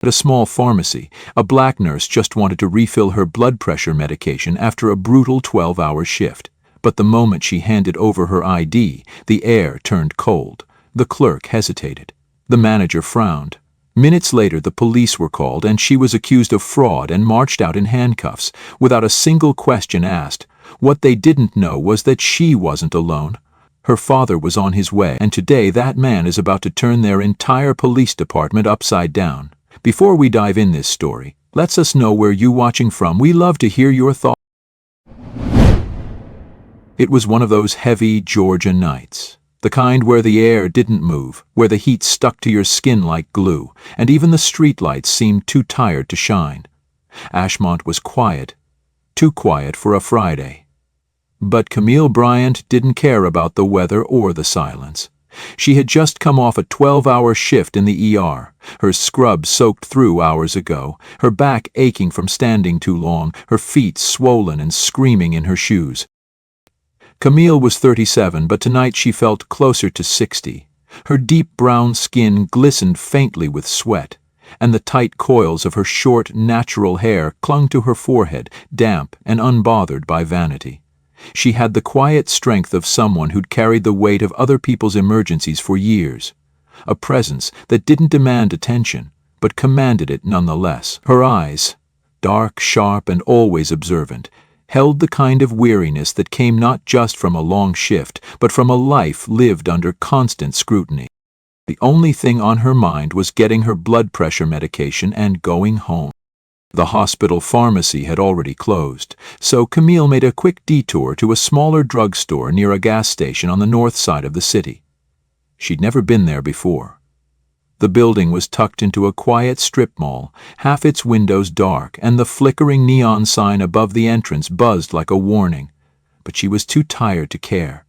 At a small pharmacy, a black nurse just wanted to refill her blood pressure medication after a brutal 12-hour shift. But the moment she handed over her ID, the air turned cold. The clerk hesitated. The manager frowned. Minutes later, the police were called, and she was accused of fraud and marched out in handcuffs, without a single question asked. What they didn't know was that she wasn't alone. Her father was on his way, and today that man is about to turn their entire police department upside down. Before we dive in this story, let us know where you watching from. We love to hear your thoughts. It was one of those heavy Georgia nights. The kind where the air didn't move, where the heat stuck to your skin like glue, and even the streetlights seemed too tired to shine. Ashmont was quiet, too quiet for a Friday. But Camille Bryant didn't care about the weather or the silence. She had just come off a 12-hour shift in the ER, her scrub soaked through hours ago, her back aching from standing too long, her feet swollen and screaming in her shoes. Camille was 37, but tonight she felt closer to 60. Her deep brown skin glistened faintly with sweat, and the tight coils of her short, natural hair clung to her forehead, damp and unbothered by vanity. She had the quiet strength of someone who'd carried the weight of other people's emergencies for years. A presence that didn't demand attention, but commanded it nonetheless. Her eyes, dark, sharp, and always observant, held the kind of weariness that came not just from a long shift, but from a life lived under constant scrutiny. The only thing on her mind was getting her blood pressure medication and going home. The hospital pharmacy had already closed, so Camille made a quick detour to a smaller drugstore near a gas station on the north side of the city. She'd never been there before. The building was tucked into a quiet strip mall, half its windows dark, and the flickering neon sign above the entrance buzzed like a warning. But she was too tired to care.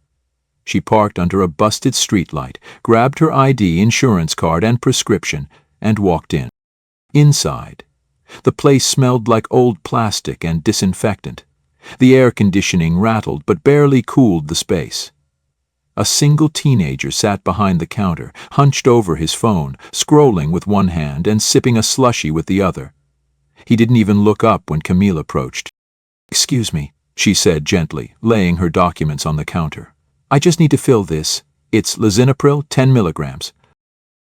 She parked under a busted streetlight, grabbed her ID, insurance card, and prescription, and walked in. Inside, the place smelled like old plastic and disinfectant. The air conditioning rattled but barely cooled the space. A single teenager sat behind the counter, hunched over his phone, scrolling with one hand and sipping a slushie with the other. He didn't even look up when Camille approached. "Excuse me," she said gently, laying her documents on the counter. "I just need to fill this. It's lisinopril, 10 milligrams.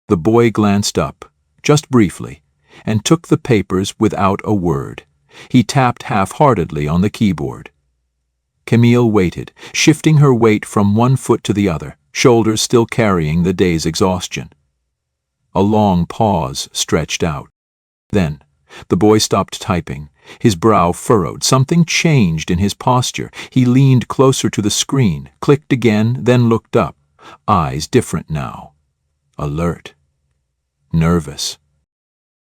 The boy glanced up, just briefly, and took the papers without a word. He tapped half-heartedly on the keyboard. Camille waited, shifting her weight from one foot to the other, shoulders still carrying the day's exhaustion. A long pause stretched out. Then, the boy stopped typing, his brow furrowed. Something changed in his posture. He leaned closer to the screen, clicked again, then looked up. Eyes different now. Alert. Nervous.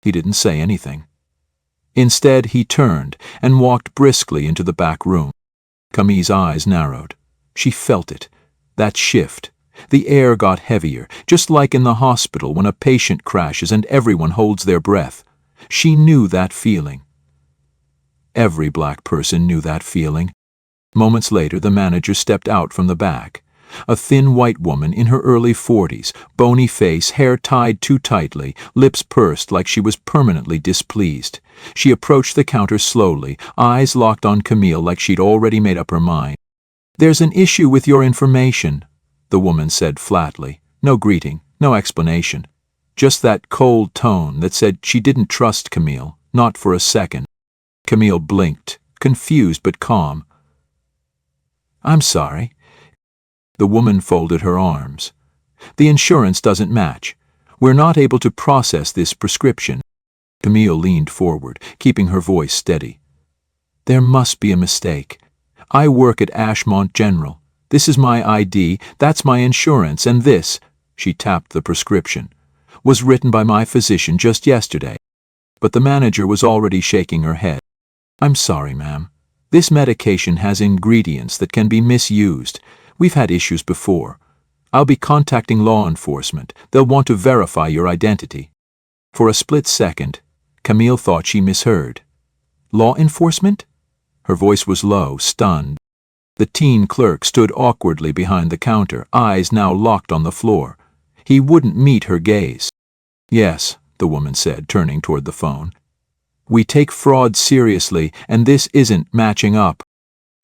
He didn't say anything. Instead, he turned and walked briskly into the back room. Camille's eyes narrowed. She felt it. That shift. The air got heavier, just like in the hospital when a patient crashes and everyone holds their breath. She knew that feeling. Every black person knew that feeling. Moments later, the manager stepped out from the back. A thin white woman in her early 40s, bony face, hair tied too tightly, lips pursed like she was permanently displeased. She approached the counter slowly, eyes locked on Camille like she'd already made up her mind. "There's an issue with your information," the woman said flatly. No greeting, no explanation. Just that cold tone that said she didn't trust Camille, not for a second. Camille blinked, confused but calm. "I'm sorry." The woman folded her arms. "The insurance doesn't match. We're not able to process this prescription." Camille leaned forward, keeping her voice steady. "There must be a mistake. I work at Ashmont General. This is my ID, that's my insurance, and this," she tapped the prescription, "was written by my physician just yesterday." But the manager was already shaking her head. "I'm sorry, ma'am. This medication has ingredients that can be misused. We've had issues before. I'll be contacting law enforcement. They'll want to verify your identity." For a split second, Camille thought she misheard. "Law enforcement?" Her voice was low, stunned. The teen clerk stood awkwardly behind the counter, eyes now locked on the floor. He wouldn't meet her gaze. "Yes, the woman said, turning toward the phone. "We take fraud seriously, and this isn't matching up."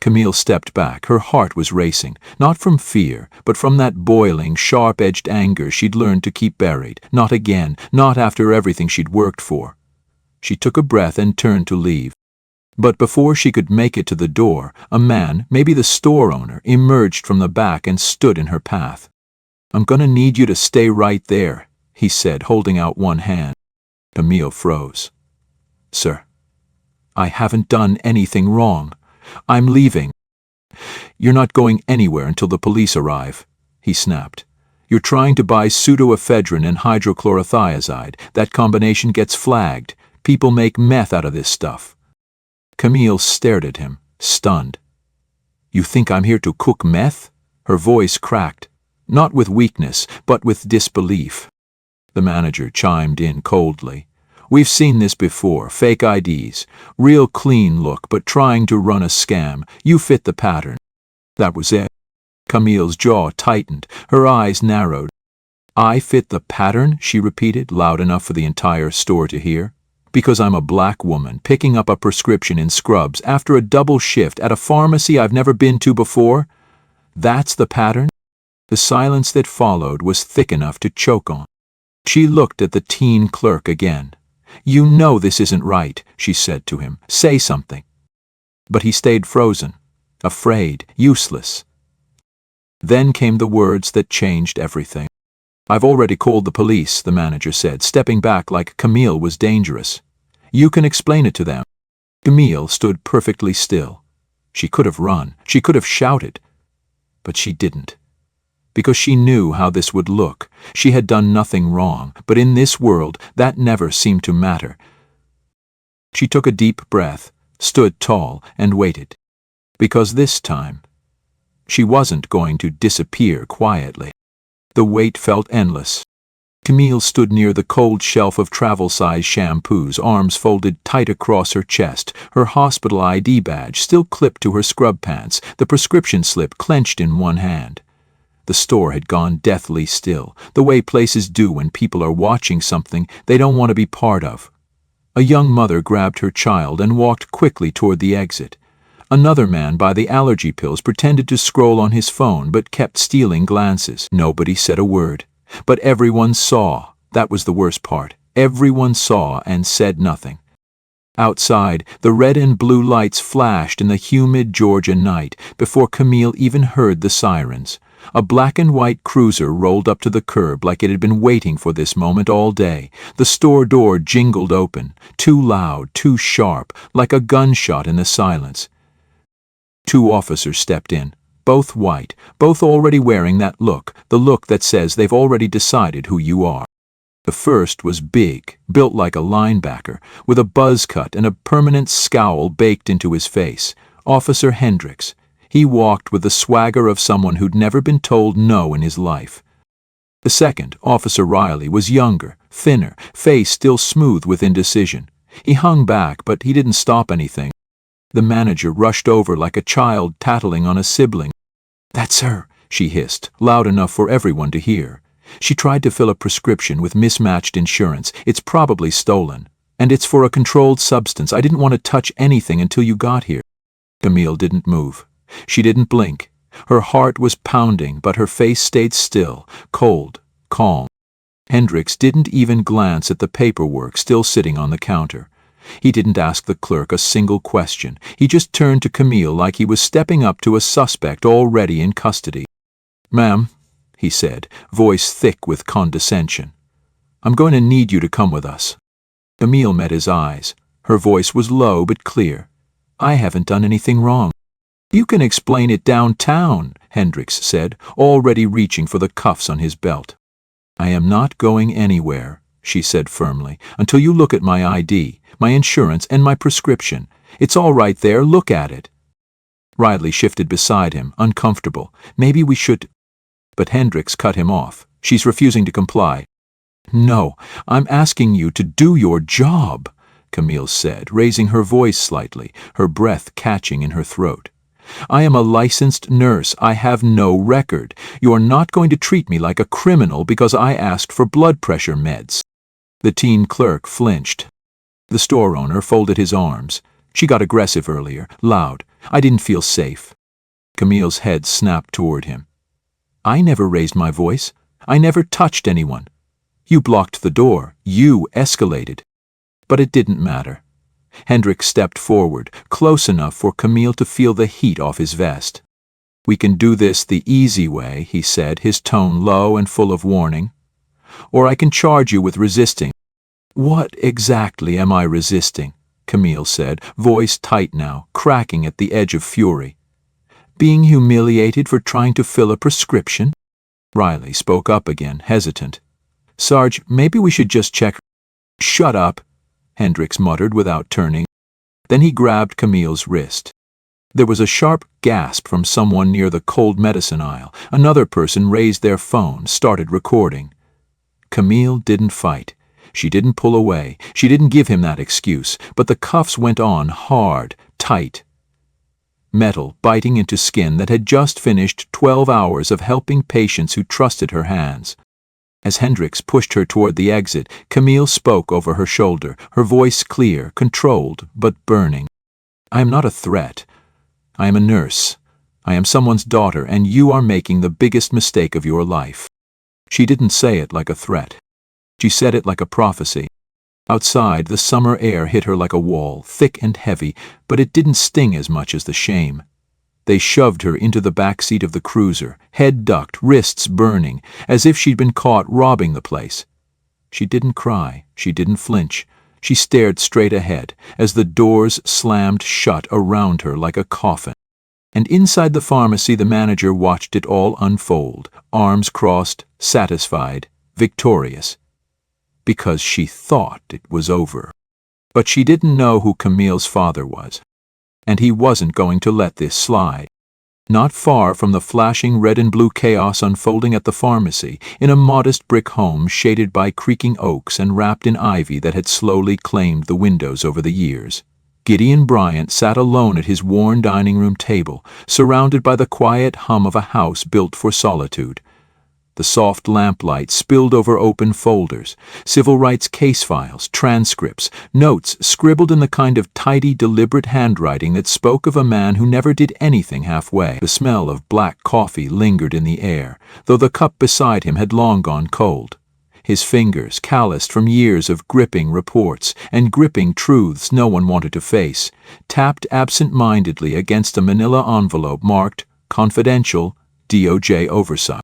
Camille stepped back. Her heart was racing, not from fear, but from that boiling, sharp-edged anger she'd learned to keep buried. Not again, not after everything she'd worked for. She took a breath and turned to leave. But before she could make it to the door, a man, maybe the store owner, emerged from the back and stood in her path. "I'm gonna need you to stay right there," he said, holding out one hand. Camille froze. "Sir, I haven't done anything wrong. I'm leaving." "You're not going anywhere until the police arrive," he snapped. "You're trying to buy pseudoephedrine and hydrochlorothiazide. That combination gets flagged. People make meth out of this stuff." Camille stared at him, stunned. "You think I'm here to cook meth?" Her voice cracked, not with weakness, but with disbelief. The manager chimed in coldly. "We've seen this before, fake IDs. Real clean look, but trying to run a scam. You fit the pattern." That was it. Camille's jaw tightened, her eyes narrowed. "I fit the pattern?" she repeated, loud enough for the entire store to hear. "Because I'm a black woman picking up a prescription in scrubs after a double shift at a pharmacy I've never been to before? That's the pattern?" The silence that followed was thick enough to choke on. She looked at the teen clerk again. "You know this isn't right," she said to him. "Say something." But he stayed frozen, afraid, useless. Then came the words that changed everything. "I've already called the police," the manager said, stepping back like Camille was dangerous. "You can explain it to them." Camille stood perfectly still. She could have run, she could have shouted, but she didn't. Because she knew how this would look. She had done nothing wrong, but in this world, that never seemed to matter. She took a deep breath, stood tall, and waited. Because this time, she wasn't going to disappear quietly. The wait felt endless. Camille stood near the cold shelf of travel-size shampoos, arms folded tight across her chest, her hospital ID badge still clipped to her scrub pants, the prescription slip clenched in one hand. The store had gone deathly still, the way places do when people are watching something they don't want to be part of. A young mother grabbed her child and walked quickly toward the exit. Another man by the allergy pills pretended to scroll on his phone but kept stealing glances. Nobody said a word. But everyone saw. That was the worst part. Everyone saw and said nothing. Outside, the red and blue lights flashed in the humid Georgia night before Camille even heard the sirens. A black and white cruiser rolled up to the curb like it had been waiting for this moment all day. The store door jingled open, too loud, too sharp, like a gunshot in the silence. Two officers stepped in, both white, both already wearing that look, the look that says they've already decided who you are. The first was big, built like a linebacker, with a buzz cut and a permanent scowl baked into his face. Officer Hendricks. He walked with the swagger of someone who'd never been told no in his life. The second, Officer Riley, was younger, thinner, face still smooth with indecision. He hung back, but he didn't stop anything. The manager rushed over like a child tattling on a sibling. "That's her," she hissed, loud enough for everyone to hear. "She tried to fill a prescription with mismatched insurance. It's probably stolen. And it's for a controlled substance. I didn't want to touch anything until you got here." Camille didn't move. She didn't blink. Her heart was pounding, but her face stayed still, cold, calm. Hendricks didn't even glance at the paperwork still sitting on the counter. He didn't ask the clerk a single question. He just turned to Camille like he was stepping up to a suspect already in custody. "Ma'am," he said, voice thick with condescension, "I'm going to need you to come with us." Camille met his eyes. Her voice was low but clear. "I haven't done anything wrong." "You can explain it downtown," Hendricks said, already reaching for the cuffs on his belt. "I am not going anywhere," she said firmly, "until you look at my ID, my insurance, and my prescription. It's all right there, look at it." Riley shifted beside him, uncomfortable. "Maybe we should—" But Hendricks cut him off. "She's refusing to comply." "No, I'm asking you to do your job," Camille said, raising her voice slightly, her breath catching in her throat. "I am a licensed nurse. I have no record. You are not going to treat me like a criminal because I asked for blood pressure meds." The teen clerk flinched. The store owner folded his arms. She got aggressive earlier, loud. I didn't feel safe. Camille's head snapped toward him. I never raised my voice. I never touched anyone. You blocked the door. You escalated. But it didn't matter. Hendrik stepped forward, close enough for Camille to feel the heat off his vest. We can do this the easy way, he said, his tone low and full of warning. Or I can charge you with resisting. What exactly am I resisting? Camille said, voice tight now, cracking at the edge of fury. Being humiliated for trying to fill a prescription? Riley spoke up again, hesitant. Sarge, maybe we should just check. Shut up, Hendricks muttered without turning. Then he grabbed Camille's wrist. There was a sharp gasp from someone near the cold medicine aisle. Another person raised their phone, started recording. Camille didn't fight. She didn't pull away. She didn't give him that excuse. But the cuffs went on, hard, tight. Metal biting into skin that had just finished 12 hours of helping patients who trusted her hands. As Hendricks pushed her toward the exit, Camille spoke over her shoulder, her voice clear, controlled, but burning. I am not a threat. I am a nurse. I am someone's daughter, and you are making the biggest mistake of your life. She didn't say it like a threat. She said it like a prophecy. Outside, the summer air hit her like a wall, thick and heavy, but it didn't sting as much as the shame. They shoved her into the back seat of the cruiser, head ducked, wrists burning, as if she'd been caught robbing the place. She didn't cry. She didn't flinch. She stared straight ahead as the doors slammed shut around her like a coffin. And inside the pharmacy, the manager watched it all unfold, arms crossed, satisfied, victorious. Because she thought it was over. But she didn't know who Camille's father was. And he wasn't going to let this slide. Not far from the flashing red and blue chaos unfolding at the pharmacy, in a modest brick home shaded by creaking oaks and wrapped in ivy that had slowly claimed the windows over the years, Gideon Bryant sat alone at his worn dining room table, surrounded by the quiet hum of a house built for solitude. The soft lamplight spilled over open folders, civil rights case files, transcripts, notes scribbled in the kind of tidy, deliberate handwriting that spoke of a man who never did anything halfway. The smell of black coffee lingered in the air, though the cup beside him had long gone cold. His fingers, calloused from years of gripping reports and gripping truths no one wanted to face, tapped absent-mindedly against a manila envelope marked Confidential, DOJ Oversight.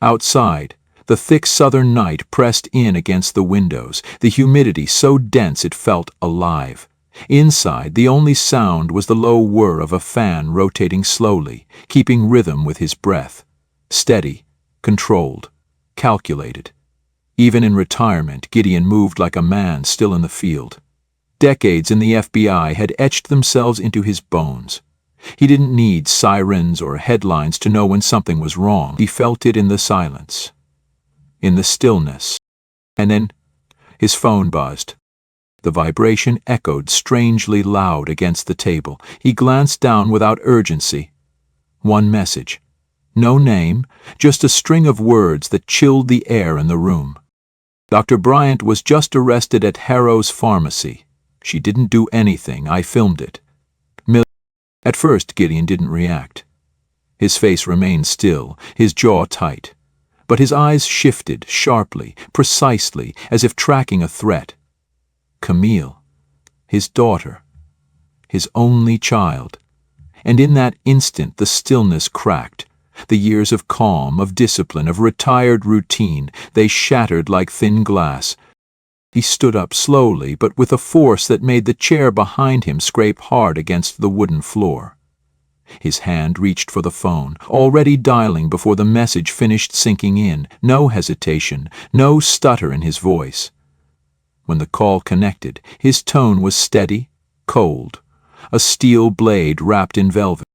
Outside, the thick southern night pressed in against the windows, the humidity so dense it felt alive. Inside, the only sound was the low whir of a fan rotating slowly, keeping rhythm with his breath. Steady, controlled, calculated. Even in retirement, Gideon moved like a man still in the field. Decades in the FBI had etched themselves into his bones. He didn't need sirens or headlines to know when something was wrong. He felt it in the silence, in the stillness. And then his phone buzzed. The vibration echoed strangely loud against the table. He glanced down without urgency. One message. No name, just a string of words that chilled the air in the room. Dr. Bryant was just arrested at Harrow's Pharmacy. She didn't do anything. I filmed it. At first, Gideon didn't react. His face remained still, his jaw tight. But his eyes shifted sharply, precisely, as if tracking a threat. Camille, his daughter, his only child. And in that instant the stillness cracked. The years of calm, of discipline, of retired routine, they shattered like thin glass. He stood up slowly, but with a force that made the chair behind him scrape hard against the wooden floor. His hand reached for the phone, already dialing before the message finished sinking in. No hesitation, no stutter in his voice. When the call connected, his tone was steady, cold, a steel blade wrapped in velvet.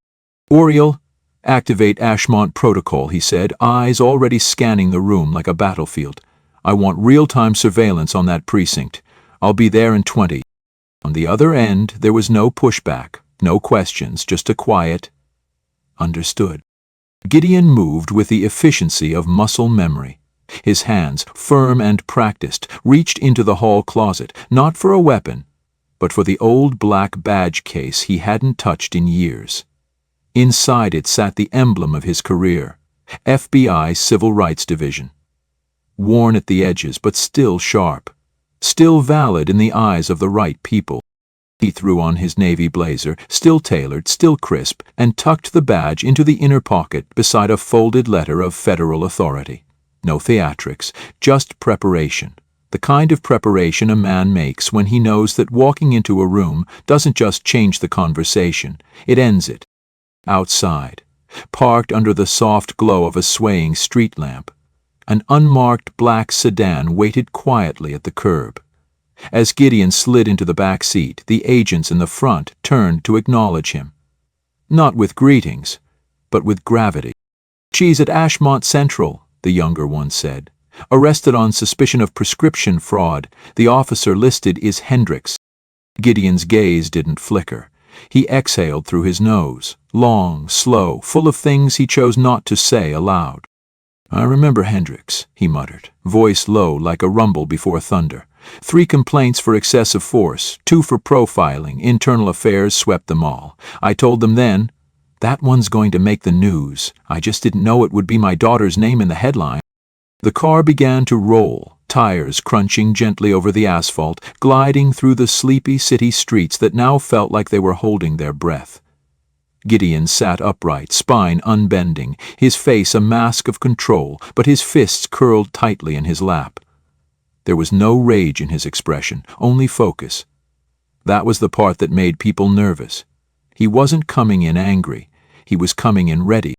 Oriel, activate Ashmont Protocol, he said, eyes already scanning the room like a battlefield. I want real-time surveillance on that precinct. I'll be there in 20. On the other end, there was no pushback, no questions, just a quiet, understood. Gideon moved with the efficiency of muscle memory. His hands, firm and practiced, reached into the hall closet, not for a weapon, but for the old black badge case he hadn't touched in years. Inside it sat the emblem of his career, FBI Civil Rights Division. Worn at the edges, but still sharp, still valid in the eyes of the right people. He threw on his navy blazer, still tailored, still crisp, and tucked the badge into the inner pocket beside a folded letter of federal authority. No theatrics, just preparation. The kind of preparation a man makes when he knows that walking into a room doesn't just change the conversation, it ends it. Outside, parked under the soft glow of a swaying street lamp, an unmarked black sedan waited quietly at the curb. As Gideon slid into the back seat, the agents in the front turned to acknowledge him. Not with greetings, but with gravity. "She's at Ashmont Central," the younger one said. "Arrested on suspicion of prescription fraud. The officer listed is Hendricks." Gideon's gaze didn't flicker. He exhaled through his nose, long, slow, full of things he chose not to say aloud. "I remember Hendricks," he muttered, voice low like a rumble before thunder. 3 complaints for excessive force, 2 for profiling, internal affairs swept them all. I told them then, that one's going to make the news. I just didn't know it would be my daughter's name in the headline. The car began to roll, tires crunching gently over the asphalt, gliding through the sleepy city streets that now felt like they were holding their breath. Gideon sat upright, spine unbending, his face a mask of control, but his fists curled tightly in his lap. There was no rage in his expression, only focus. That was the part that made people nervous. He wasn't coming in angry, he was coming in ready.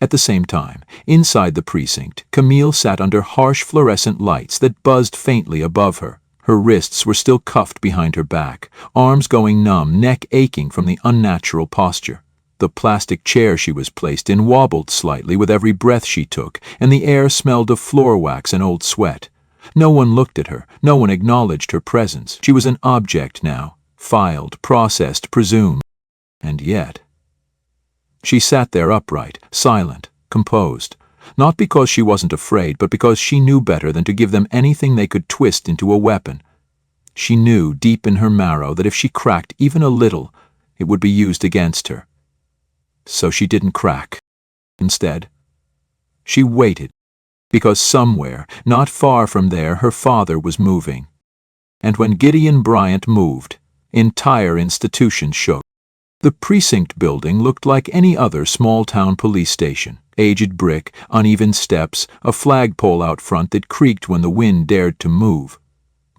At the same time, inside the precinct, Camille sat under harsh fluorescent lights that buzzed faintly above her. Her wrists were still cuffed behind her back, arms going numb, neck aching from the unnatural posture. The plastic chair she was placed in wobbled slightly with every breath she took, and the air smelled of floor wax and old sweat. No one looked at her, no one acknowledged her presence. She was an object now, filed, processed, presumed. And yet... She sat there upright, silent, composed, not because she wasn't afraid, but because she knew better than to give them anything they could twist into a weapon. She knew deep in her marrow that if she cracked even a little, it would be used against her. So she didn't crack. Instead, she waited, because somewhere, not far from there, her father was moving. And when Gideon Bryant moved, entire institutions shook. The precinct building looked like any other small-town police station. Aged brick, uneven steps, a flagpole out front that creaked when the wind dared to move.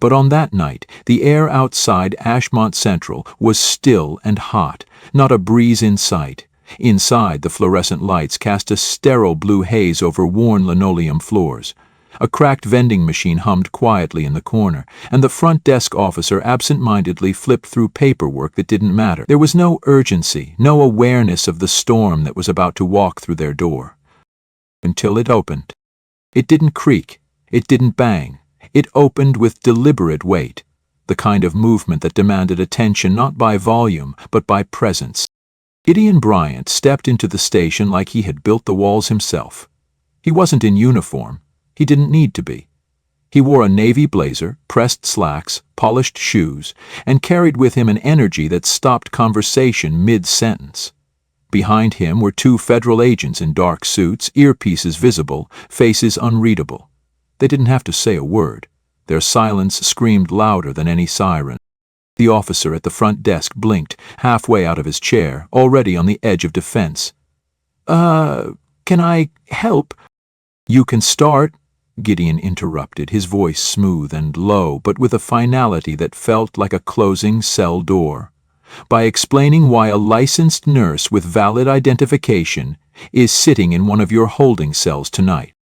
But on that night, the air outside Ashmont Central was still and hot, not a breeze in sight. Inside, the fluorescent lights cast a sterile blue haze over worn linoleum floors. A cracked vending machine hummed quietly in the corner, and the front desk officer absent-mindedly flipped through paperwork that didn't matter. There was no urgency, no awareness of the storm that was about to walk through their door. Until it opened. It didn't creak. It didn't bang. It opened with deliberate weight, the kind of movement that demanded attention not by volume, but by presence. Gideon Bryant stepped into the station like he had built the walls himself. He wasn't in uniform. He didn't need to be. He wore a navy blazer, pressed slacks, polished shoes, and carried with him an energy that stopped conversation mid-sentence. Behind him were 2 federal agents in dark suits, earpieces visible, faces unreadable. They didn't have to say a word. Their silence screamed louder than any siren. The officer at the front desk blinked, halfway out of his chair, already on the edge of defense. Can I help?" "You can start," Gideon interrupted, his voice smooth and low, but with a finality that felt like a closing cell door, "by explaining why a licensed nurse with valid identification is sitting in one of your holding cells tonight."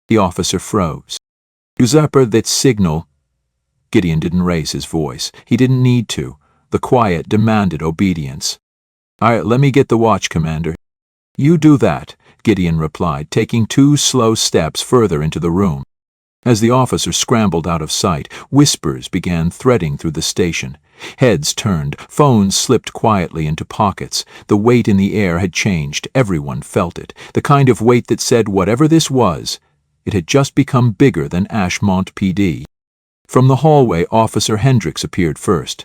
The officer froze. "Usurper that signal." Gideon didn't raise his voice. He didn't need to. The quiet demanded obedience. "All right, let me get the watch, Commander." "You do that," Gideon replied, taking 2 slow steps further into the room. As the officer scrambled out of sight, whispers began threading through the station. Heads turned, phones slipped quietly into pockets. The weight in the air had changed. Everyone felt it. The kind of weight that said whatever this was, It had just become bigger than Ashmont PD. From the hallway, Officer Hendricks appeared first.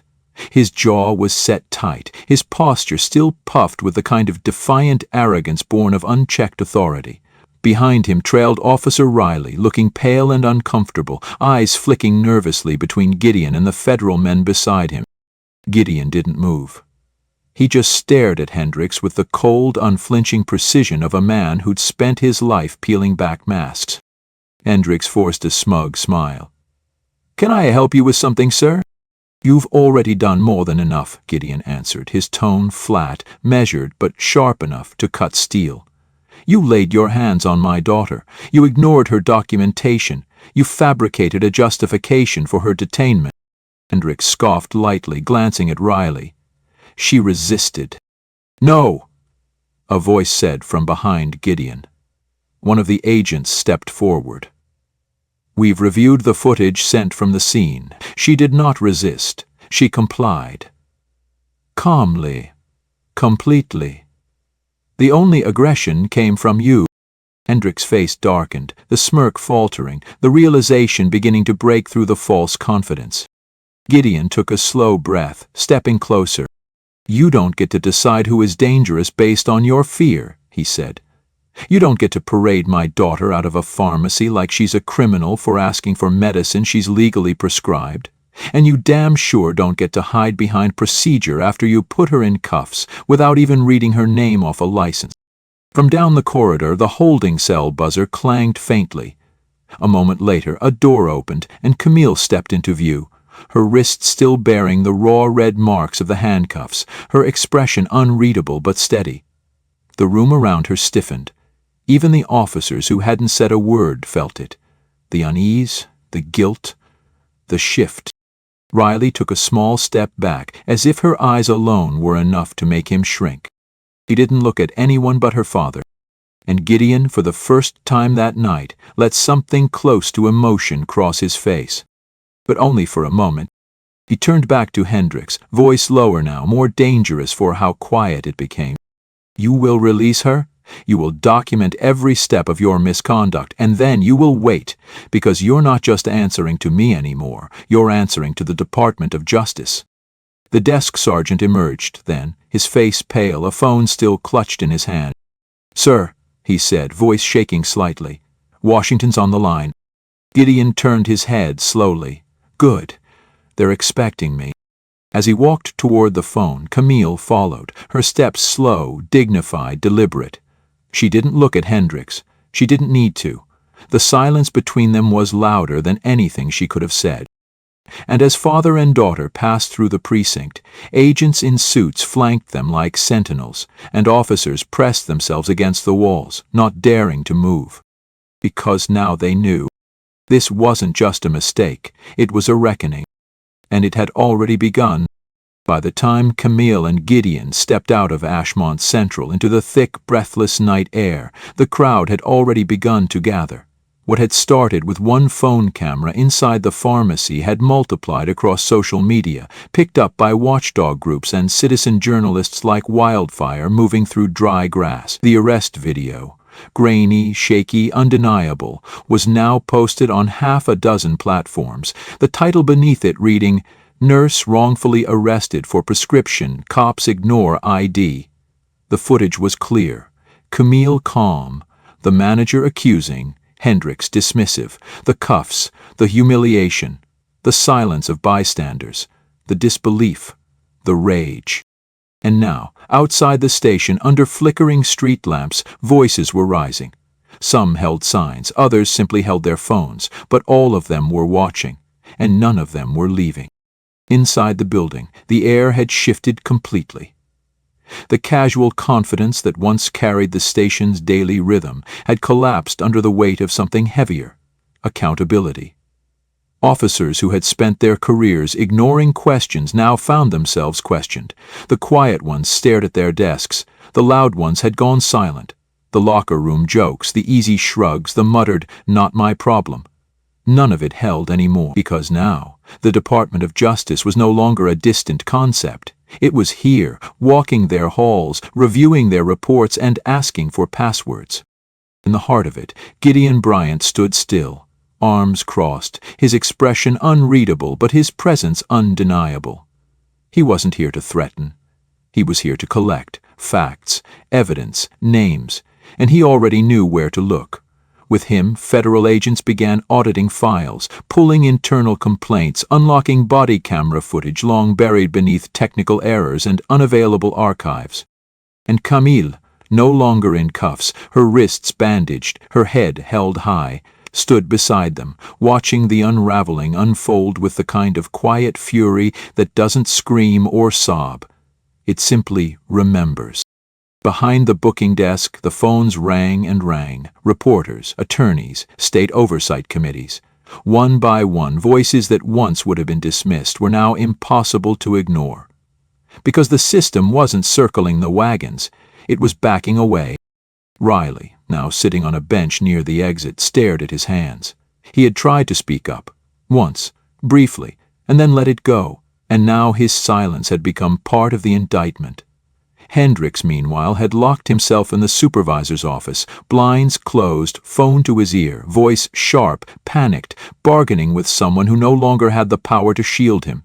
His jaw was set tight, his posture still puffed with the kind of defiant arrogance born of unchecked authority. Behind him trailed Officer Riley, looking pale and uncomfortable, eyes flicking nervously between Gideon and the federal men beside him. Gideon didn't move. He just stared at Hendricks with the cold, unflinching precision of a man who'd spent his life peeling back masks. Hendricks forced a smug smile. "Can I help you with something, sir?" "You've already done more than enough," Gideon answered, his tone flat, measured but sharp enough to cut steel. "You laid your hands on my daughter. You ignored her documentation. You fabricated a justification for her detainment." Hendricks scoffed lightly, glancing at Riley. "She resisted." "No," a voice said from behind Gideon. One of the agents stepped forward. "We've reviewed the footage sent from the scene. She did not resist. She complied. Calmly. Completely. The only aggression came from you." Hendricks' face darkened, the smirk faltering, the realization beginning to break through the false confidence. Gideon took a slow breath, stepping closer. "You don't get to decide who is dangerous based on your fear," he said. "You don't get to parade my daughter out of a pharmacy like she's a criminal for asking for medicine she's legally prescribed. And you damn sure don't get to hide behind procedure after you put her in cuffs without even reading her name off a license." From down the corridor, the holding cell buzzer clanged faintly. A moment later, a door opened and Camille stepped into view, her wrists still bearing the raw red marks of the handcuffs, her expression unreadable but steady. The room around her stiffened. Even the officers who hadn't said a word felt it. The unease, the guilt, the shift. Riley took a small step back, as if her eyes alone were enough to make him shrink. He didn't look at anyone but her father. And Gideon, for the first time that night, let something close to emotion cross his face. But only for a moment. He turned back to Hendricks, voice lower now, more dangerous for how quiet it became. "You will release her? You will document every step of your misconduct, and then you will wait, because you're not just answering to me anymore, you're answering to the Department of Justice." The desk sergeant emerged then, his face pale, a phone still clutched in his hand. "Sir," he said, voice shaking slightly. "Washington's on the line." Gideon turned his head slowly. "Good. They're expecting me." As he walked toward the phone, Camille followed, her steps slow, dignified, deliberate. She didn't look at Hendricks. She didn't need to. The silence between them was louder than anything she could have said. And as father and daughter passed through the precinct, agents in suits flanked them like sentinels, and officers pressed themselves against the walls, not daring to move. Because now they knew. This wasn't just a mistake, it was a reckoning. And it had already begun. By the time Camille and Gideon stepped out of Ashmont Central into the thick, breathless night air, the crowd had already begun to gather. What had started with one phone camera inside the pharmacy had multiplied across social media, picked up by watchdog groups and citizen journalists like wildfire moving through dry grass. The arrest video, grainy, shaky, undeniable, was now posted on half a dozen platforms, the title beneath it reading, "Nurse wrongfully arrested for prescription, cops ignore ID." The footage was clear. Camille calm, the manager accusing, Hendricks dismissive, the cuffs, the humiliation, the silence of bystanders, the disbelief, the rage. And now, outside the station, under flickering street lamps, voices were rising. Some held signs, others simply held their phones, but all of them were watching, and none of them were leaving. Inside the building, the air had shifted completely. The casual confidence that once carried the station's daily rhythm had collapsed under the weight of something heavier: accountability. Officers who had spent their careers ignoring questions now found themselves questioned. The quiet ones stared at their desks, the loud ones had gone silent. The locker room jokes, the easy shrugs, the muttered, "Not my problem." None of it held anymore, because now the Department of Justice was no longer a distant concept. It was here, walking their halls, reviewing their reports, and asking for passwords. In the heart of it, Gideon Bryant stood still, arms crossed, his expression unreadable but his presence undeniable. He wasn't here to threaten. He was here to collect facts, evidence, names, and he already knew where to look. With him, federal agents began auditing files, pulling internal complaints, unlocking body camera footage long buried beneath technical errors and unavailable archives. And Camille, no longer in cuffs, her wrists bandaged, her head held high, stood beside them, watching the unraveling unfold with the kind of quiet fury that doesn't scream or sob. It simply remembers. Behind the booking desk, the phones rang and rang. Reporters, attorneys, state oversight committees. One by one, voices that once would have been dismissed were now impossible to ignore. Because the system wasn't circling the wagons, it was backing away. Riley, now sitting on a bench near the exit, stared at his hands. He had tried to speak up, once, briefly, and then let it go, and now his silence had become part of the indictment. Hendricks, meanwhile, had locked himself in the supervisor's office, blinds closed, phone to his ear, voice sharp, panicked, bargaining with someone who no longer had the power to shield him.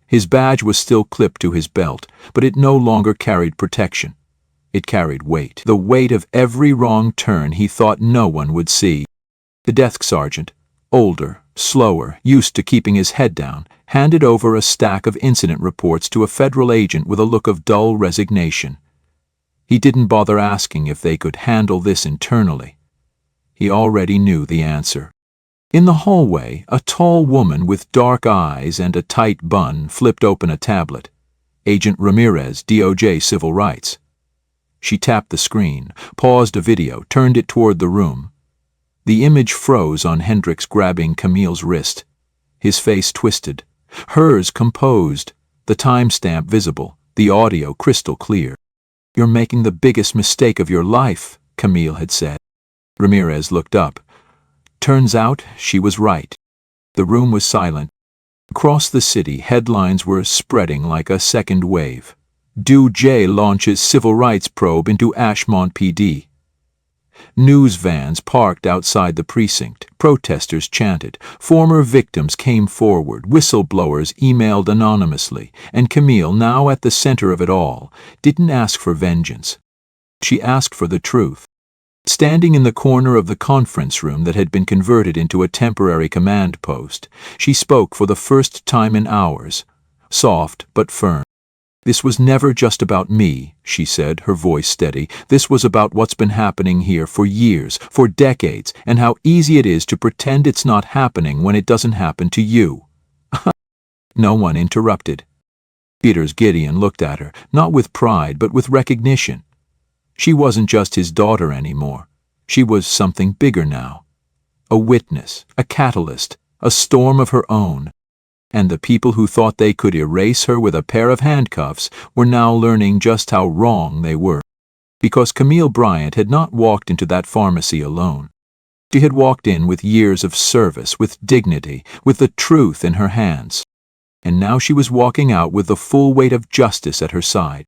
His badge was still clipped to his belt, but it no longer carried protection. It carried weight, the weight of every wrong turn he thought no one would see. The desk sergeant, older, slower, used to keeping his head down, handed over a stack of incident reports to a federal agent with a look of dull resignation. He didn't bother asking if they could handle this internally. He already knew the answer. In the hallway, a tall woman with dark eyes and a tight bun flipped open a tablet. Agent Ramirez, DOJ Civil Rights. She tapped the screen, paused a video, turned it toward the room. The image froze on Hendricks grabbing Camille's wrist. His face twisted. Hers composed, the timestamp visible, the audio crystal clear. "You're making the biggest mistake of your life," Camille had said. Ramirez looked up. Turns out she was right. The room was silent. Across the city, headlines were spreading like a second wave. DOJ launches civil rights probe into Ashmont PD. News vans parked outside the precinct. Protesters chanted. Former victims came forward. Whistleblowers emailed anonymously. And Camille, now at the center of it all, didn't ask for vengeance. She asked for the truth. Standing in the corner of the conference room that had been converted into a temporary command post, she spoke for the first time in hours, soft but firm. "This was never just about me," she said, her voice steady. "This was about what's been happening here for years, for decades, and how easy it is to pretend it's not happening when it doesn't happen to you." No one interrupted. Peter's Gideon looked at her, not with pride but with recognition. She wasn't just his daughter anymore. She was something bigger now. A witness, a catalyst, a storm of her own. And the people who thought they could erase her with a pair of handcuffs were now learning just how wrong they were. Because Camille Bryant had not walked into that pharmacy alone. She had walked in with years of service, with dignity, with the truth in her hands. And now she was walking out with the full weight of justice at her side.